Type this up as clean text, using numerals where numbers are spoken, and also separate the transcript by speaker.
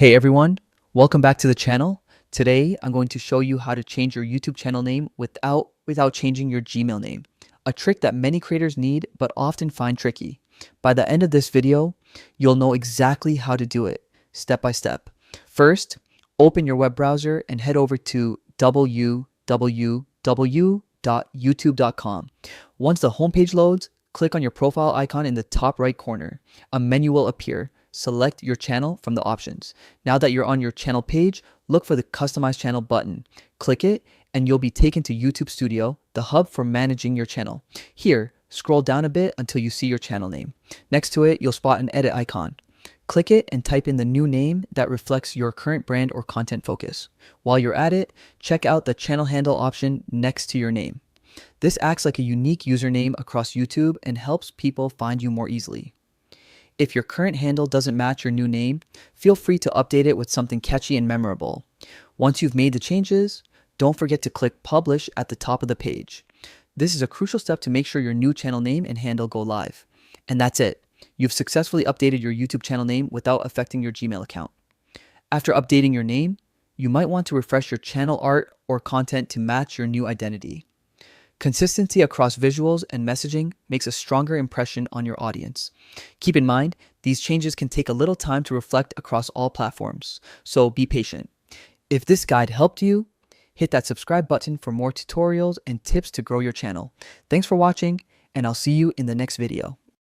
Speaker 1: Hey everyone, welcome back to the channel. Today I'm going to show you how to change your YouTube channel name without changing your Gmail name. A trick that many creators need but often find tricky. By the end of this video, you'll know exactly how to do it, step by step. First, open your web browser and head over to www.youtube.com. Once the homepage loads, click on your profile icon in the top right corner. A menu will appear. Select your channel from the options. Now that you're on your channel page, look for the Customize Channel button. Click it and you'll be taken to YouTube Studio, the hub for managing your channel. Here, scroll down a bit until you see your channel name. Next to it, you'll spot an edit icon. Click it and type in the new name that reflects your current brand or content focus. While you're at it, check out the channel handle option next to your name. This acts like a unique username across YouTube and helps people find you more easily. If your current handle doesn't match your new name, feel free to update it with something catchy and memorable. Once you've made the changes, don't forget to click Publish at the top of the page. This is a crucial step to make sure your new channel name and handle go live. And that's it. You've successfully updated your YouTube channel name without affecting your Gmail account. After updating your name, you might want to refresh your channel art or content to match your new identity. Consistency across visuals and messaging makes a stronger impression on your audience. Keep in mind, these changes can take a little time to reflect across all platforms, so be patient. If this guide helped you, hit that subscribe button for more tutorials and tips to grow your channel. Thanks for watching, and I'll see you in the next video.